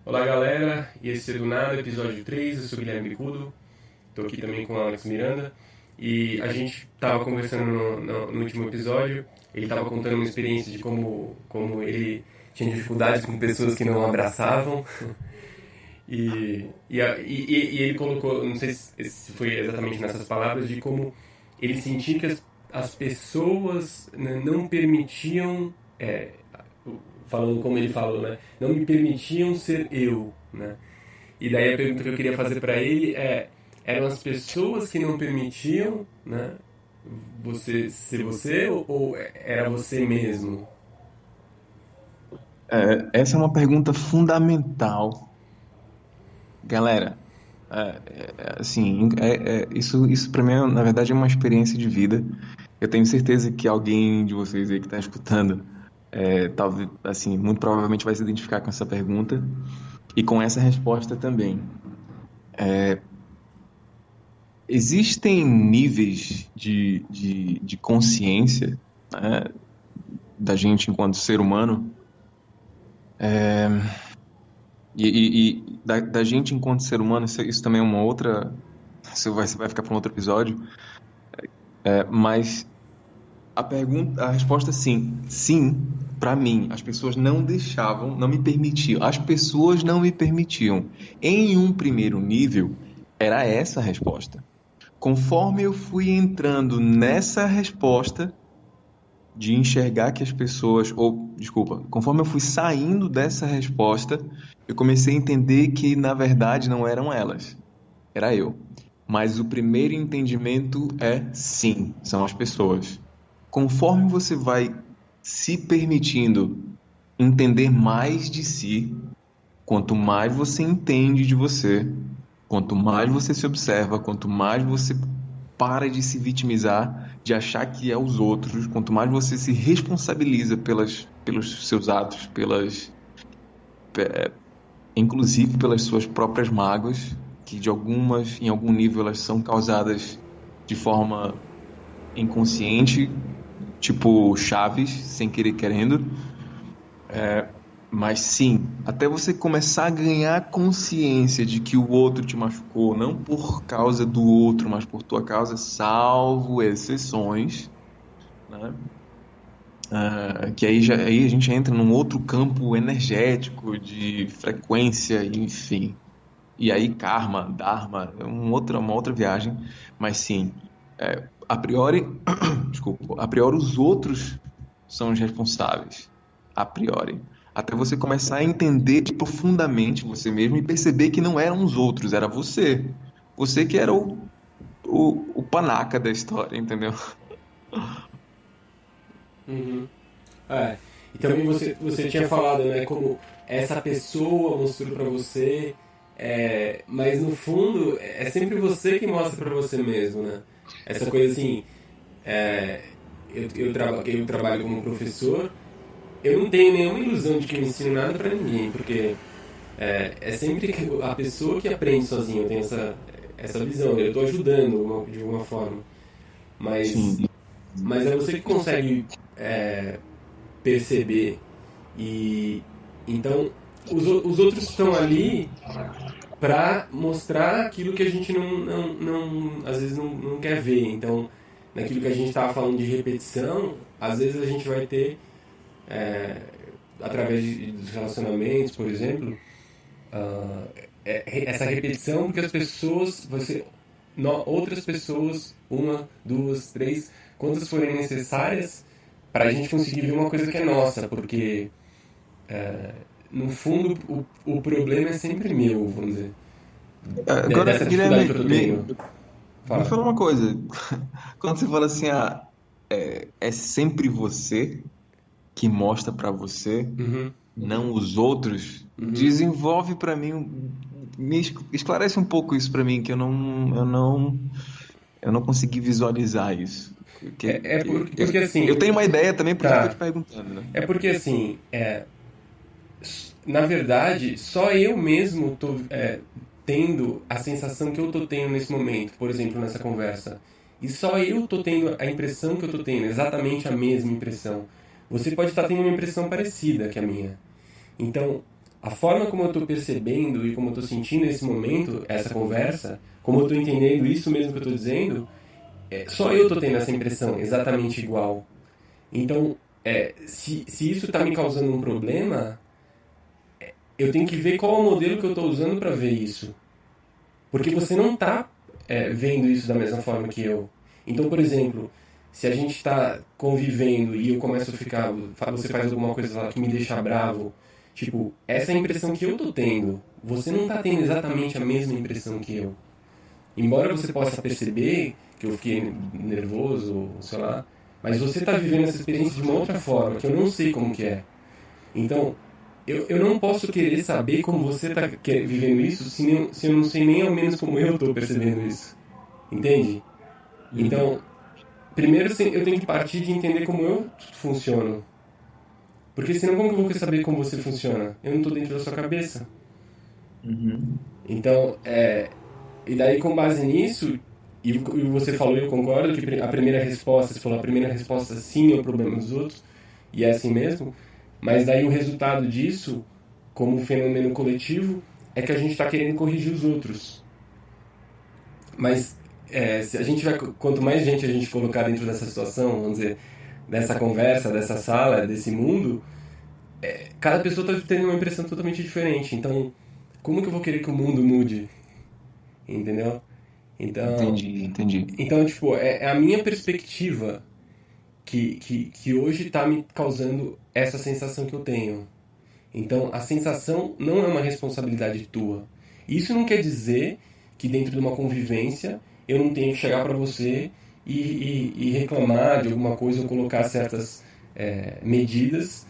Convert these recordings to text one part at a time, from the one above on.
Olá galera, e esse é Do Nada, episódio 3. Eu sou o Guilherme Bicudo, estou aqui também com o Alex Miranda. E a gente estava conversando no último episódio, ele estava contando uma experiência de como ele tinha dificuldades com pessoas que não abraçavam. E ele colocou, não sei se foi exatamente nessas palavras, de como ele sentia que as pessoas, né, não permitiam, falando como ele falou, né, não me permitiam ser eu, né? E daí a pergunta que eu queria fazer para ele eram as pessoas que não permitiam, né, você ser você, ou era você mesmo? Essa é uma pergunta fundamental, galera. Assim, isso para mim, na verdade, é uma experiência de vida. Eu tenho certeza que alguém de vocês aí que está escutando, talvez, assim, muito provavelmente vai se identificar com essa pergunta e com essa resposta também. Existem níveis de consciência, né, da gente enquanto ser humano e da gente enquanto ser humano, isso também é uma outra. Isso vai ficar para um outro episódio. Mas a resposta é sim. Sim, para mim. As pessoas não deixavam, não me permitiam. As pessoas não me permitiam. Em um primeiro nível, era essa a resposta. Conforme eu fui entrando nessa resposta de enxergar que as pessoas, ou, desculpa, conforme eu fui saindo dessa resposta, eu comecei a entender que, na verdade, não eram elas, era eu. Mas o primeiro entendimento é sim, são as pessoas. Conforme você vai se permitindo entender mais de si, quanto mais você entende de você, quanto mais você se observa, quanto mais você para de se vitimizar, de achar que é os outros, quanto mais você se responsabiliza pelos seus atos, inclusive pelas suas próprias mágoas, que em algum nível, elas são causadas de forma inconsciente, tipo Chaves, sem querer querendo. Mas sim, até você começar a ganhar consciência de que o outro te machucou, não por causa do outro, mas por tua causa, salvo exceções, né? Que aí a gente entra num outro campo energético de frequência, enfim. E aí karma, dharma, é uma outra viagem. Mas sim, a priori, desculpa, a priori os outros são os responsáveis. A priori. Até você começar a entender profundamente você mesmo e perceber que não eram os outros, era você. Você que era o panaca da história, entendeu? Uhum. E também você tinha falado, né, como essa pessoa mostrou pra você, mas no fundo é sempre você que mostra pra você mesmo, né? Essa coisa assim, é, eu trabalho como professor, eu não tenho nenhuma ilusão de que eu ensino nada pra ninguém, porque é sempre a pessoa que aprende sozinha. Eu tenho essa visão, eu tô ajudando de alguma forma, mas, Sim. mas é você que consegue perceber. E então os outros estão ali para mostrar aquilo que a gente às vezes não quer ver. Então, naquilo que a gente estava falando de repetição, às vezes a gente vai ter, através dos relacionamentos, por exemplo, ah, essa repetição porque as pessoas, outras pessoas, uma, duas, três, quantas forem necessárias para a gente conseguir ver uma coisa que é nossa, porque no fundo o problema é sempre meu, vamos dizer, Agora, dessa dificuldade que Guilherme, eu tô tendo. me Fala. fala uma coisa. Quando você fala assim, é sempre você que mostra pra você, Uhum, não os outros, uhum. desenvolve pra mim, esclarece um pouco isso pra mim, que eu não consegui visualizar isso. Porque Eu assim, tenho uma ideia também, por isso que eu tô te tá. perguntando, né? É porque assim, na verdade, só eu mesmo tô tendo a sensação que eu tô tendo nesse momento, por exemplo, nessa conversa. E só eu tô tendo a impressão que eu tô tendo, exatamente a mesma impressão. Você pode estar tendo uma impressão parecida que a minha. Então, a forma como eu estou percebendo e como eu estou sentindo esse momento, essa conversa, como eu estou entendendo isso mesmo que eu estou dizendo, só eu estou tendo essa impressão exatamente igual. Então, se isso está me causando um problema, eu tenho que ver qual é o modelo que eu estou usando para ver isso. Porque você não está vendo isso da mesma forma que eu. Então, por exemplo, se a gente está convivendo e eu começo a ficar, você faz alguma coisa lá que me deixa bravo, tipo, essa é a impressão que eu tô tendo. Você não está tendo exatamente a mesma impressão que eu. Embora você possa perceber que eu fiquei nervoso, sei lá, mas você está vivendo essa experiência de uma outra forma, que eu não sei como que é. Então, eu não posso querer saber como você está vivendo isso se eu não sei nem ao menos como eu estou percebendo isso. Entende? Uhum. Então, primeiro eu tenho que partir de entender como eu funciono. Porque senão como que eu vou saber como você funciona? Eu não estou dentro da sua cabeça. Uhum. Então, e daí com base nisso, e você falou e eu concordo, que a primeira resposta, você falou a primeira resposta sim é o problema dos outros, e é assim mesmo, mas daí o resultado disso, como um fenômeno coletivo, é que a gente está querendo corrigir os outros. Mas se a gente vai, quanto mais gente a gente colocar dentro dessa situação, vamos dizer, dessa conversa, dessa sala, desse mundo, cada pessoa está tendo uma impressão totalmente diferente. Então, como que eu vou querer que o mundo mude? Entendeu? Então, Entendi, entendi. tipo, é a minha perspectiva que hoje está me causando essa sensação que eu tenho. Então, a sensação não é uma responsabilidade tua. Isso não quer dizer que dentro de uma convivência eu não tenho que chegar para você e reclamar de alguma coisa ou colocar certas medidas,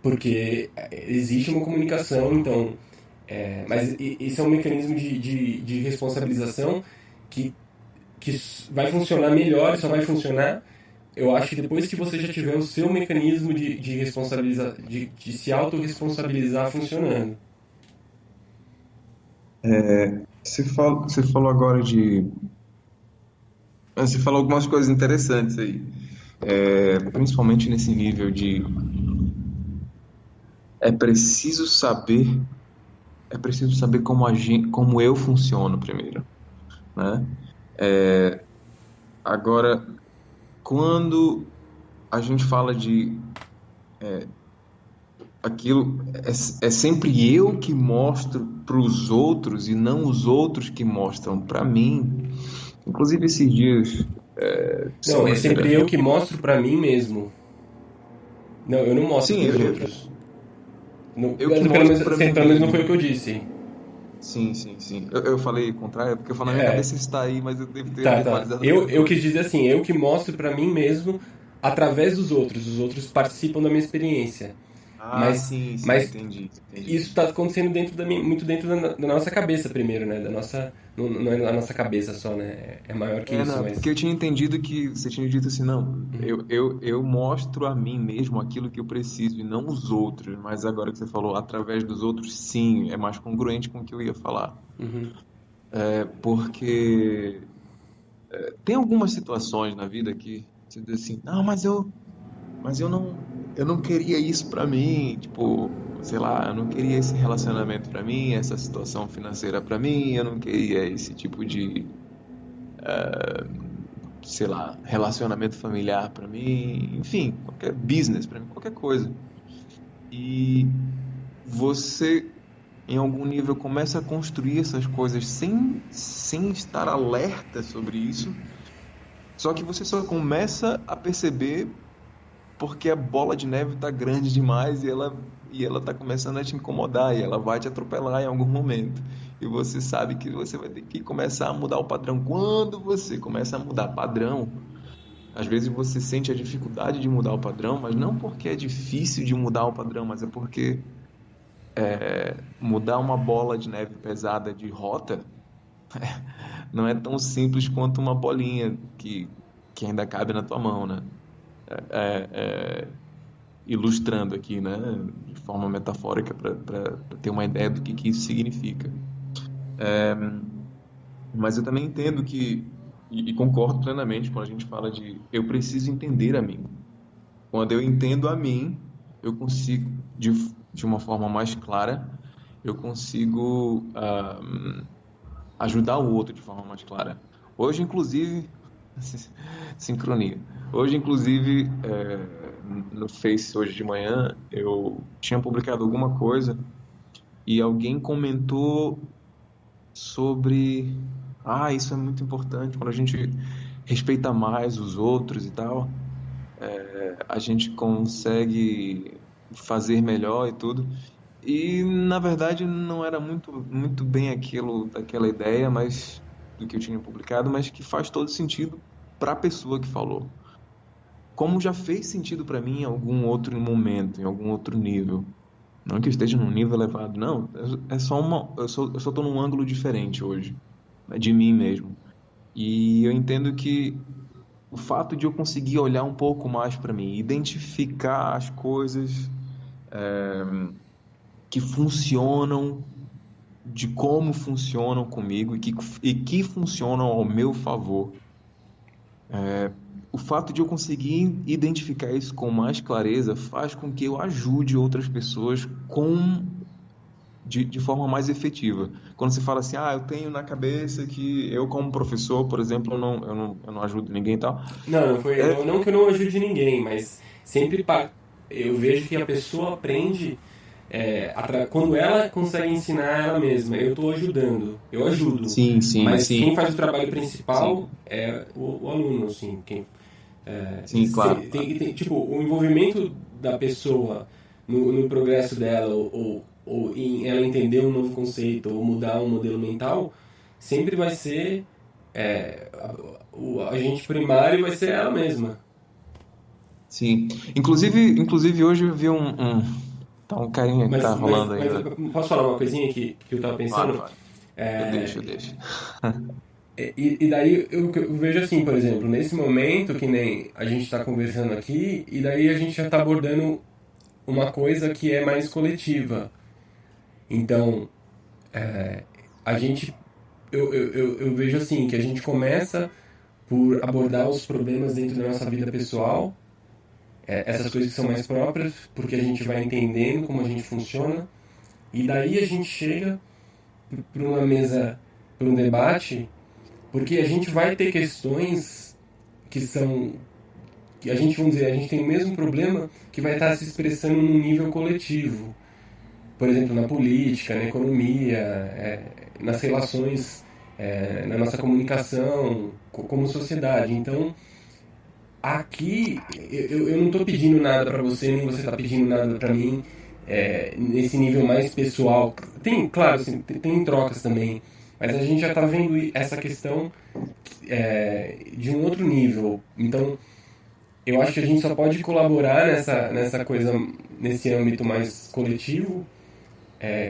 porque existe uma comunicação, então. Mas esse é um mecanismo de responsabilização que, que vai funcionar melhor, só vai funcionar, eu acho que depois que você já tiver o seu mecanismo de responsabilizar, de se autorresponsabilizar funcionando. Você falou agora de. Você falou algumas coisas interessantes aí. Principalmente nesse nível de. É preciso saber. É preciso saber como como eu funciono primeiro, né? Agora, quando a gente fala de aquilo, é sempre eu que mostro para os outros e não os outros que mostram para mim. Inclusive esses dias, Não, é semana. sempre eu que mostro pra mim mesmo. Não, eu não mostro Sim, pros outros. Não, eu que pelo mostro menos, para mim pelo menos não mesmo. foi o que eu disse. Sim, sim, sim. Eu falei o contrário, porque eu falo na minha É, cabeça está aí, mas eu devo ter tá, tá. verbalizado outra Eu quis coisa. dizer assim, eu que mostro pra mim mesmo através dos outros. Os outros participam da minha experiência. Ah, Mas, sim, sim, mas entendi, entendi. isso está acontecendo dentro muito dentro da nossa cabeça primeiro, né? Da nossa, não é a nossa cabeça só, né? É maior que isso, Não, porque mas. eu tinha entendido que você tinha dito assim, não, Uhum, eu mostro a mim mesmo aquilo que eu preciso e não os outros, mas agora que você falou através dos outros, sim, é mais congruente com o que eu ia falar. uhum. Porque tem algumas situações na vida que você diz assim, não, mas eu não queria isso pra mim, tipo, sei lá, eu não queria esse relacionamento pra mim, essa situação financeira pra mim, eu não queria esse tipo de, sei lá, relacionamento familiar pra mim, enfim, qualquer business pra mim, qualquer coisa. E você, em algum nível, começa a construir essas coisas sem estar alerta sobre isso, só que você só começa a perceber porque a bola de neve está grande demais e ela está começando a te incomodar e ela vai te atropelar em algum momento. E você sabe que você vai ter que começar a mudar o padrão. Quando você começa a mudar padrão, às vezes você sente a dificuldade de mudar o padrão, mas não porque é difícil de mudar o padrão, mas é porque mudar uma bola de neve pesada de rota não é tão simples quanto uma bolinha que ainda cabe na tua mão, né? É, é, Ilustrando aqui, né, de forma metafórica para ter uma ideia do que isso significa. Mas eu também entendo e concordo plenamente quando a gente fala de eu preciso entender a mim. Quando eu entendo a mim, eu consigo, de uma forma mais clara, eu consigo ajudar o outro de forma mais clara. Hoje, inclusive, sincronia. Hoje, inclusive, no Face, hoje de manhã, eu tinha publicado alguma coisa e alguém comentou sobre, isso é muito importante, quando a gente respeita mais os outros e tal, a gente consegue fazer melhor e tudo. E na verdade não era muito bem daquela ideia, mas do que eu tinha publicado, mas que faz todo sentido para a pessoa que falou. Como já fez sentido para mim em algum outro momento, em algum outro nível. Não que eu esteja num nível elevado, não. É só eu só tô num ângulo diferente hoje, né, de mim mesmo. E eu entendo que o fato de eu conseguir olhar um pouco mais para mim, identificar as coisas que funcionam, de como funcionam comigo e que funcionam ao meu favor. O fato de eu conseguir identificar isso com mais clareza faz com que eu ajude outras pessoas de forma mais efetiva. Quando você fala assim, eu tenho na cabeça que eu como professor, por exemplo, eu não ajudo ninguém e tal. Não que eu não ajude ninguém, mas sempre eu vejo que a pessoa aprende quando ela consegue ensinar ela mesma. Eu estou ajudando, eu ajudo. Sim, sim, Mas sim. quem faz o trabalho principal Sim. é o aluno, assim. Sim, claro. Tipo, o envolvimento da pessoa no progresso dela, ou em ela entender um novo conceito, ou mudar um modelo mental, sempre vai ser o agente primário vai ser ela mesma. Sim. Inclusive hoje eu vi tá um carinha que tá rolando Mas ainda. posso falar uma coisinha que eu tava Claro, pensando? claro. Eu deixo. E daí eu vejo assim, por exemplo, nesse momento que nem a gente está conversando aqui, e daí a gente já está abordando uma coisa que é mais coletiva. Então, a gente, eu vejo assim, que a gente começa por abordar os problemas dentro da nossa vida pessoal, essas coisas que são mais próprias, porque a gente vai entendendo como a gente funciona, e daí a gente chega para uma mesa, para um debate, porque a gente vai ter questões que são que a gente, vamos dizer, a gente tem o mesmo problema que vai estar se expressando num nível coletivo. Por exemplo, na política, na economia, nas relações, na nossa comunicação, como sociedade. Então, aqui, eu não estou pedindo nada para você, nem você está pedindo nada para mim, nesse nível mais pessoal. Tem, claro, assim, tem trocas também, mas a gente já está vendo essa questão de um outro nível. Então, eu acho que a gente só pode colaborar nessa coisa, nesse âmbito mais coletivo,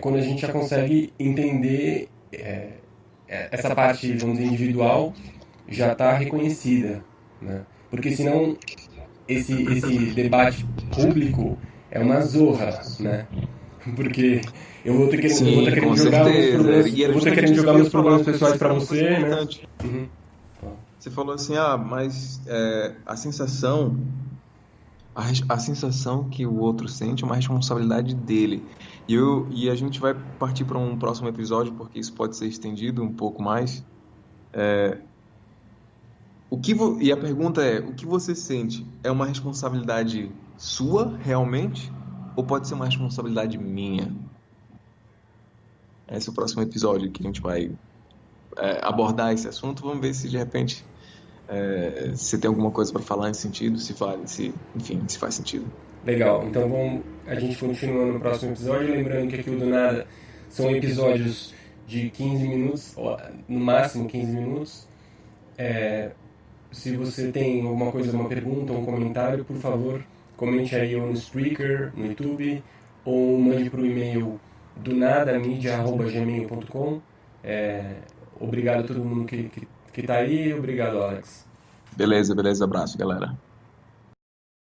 quando a gente já consegue entender essa parte, vamos dizer, individual já está reconhecida, né? Porque senão esse debate público é uma zorra, né? Porque eu vou ter que eu vou Sim, ter com querendo jogar meus certeza. problemas, E eu era vou ter justamente querendo isso que jogar eu ia meus falar. problemas pessoais Você para falou uma coisa você, né? importante. Você falou assim, mas a sensação que o outro sente é uma responsabilidade dele. E a gente vai partir para um próximo episódio, porque isso pode ser estendido um pouco mais. E a pergunta é, o que você sente é uma responsabilidade sua, realmente? Ou pode ser uma responsabilidade minha? Esse é o próximo episódio que a gente vai abordar esse assunto. Vamos ver se de repente se tem alguma coisa para falar nesse sentido, enfim, se faz sentido. Legal, então a gente continua no próximo episódio, lembrando que aqui o Do Nada são episódios de 15 minutos, ou, no máximo 15 minutos. Se você tem alguma coisa, uma pergunta, um comentário, por favor, comente aí ou no Spreaker, no YouTube, ou mande para o e-mail donadamedia@gmail.com. Obrigado a todo mundo que tá aí, obrigado, Alex. Beleza, abraço, galera.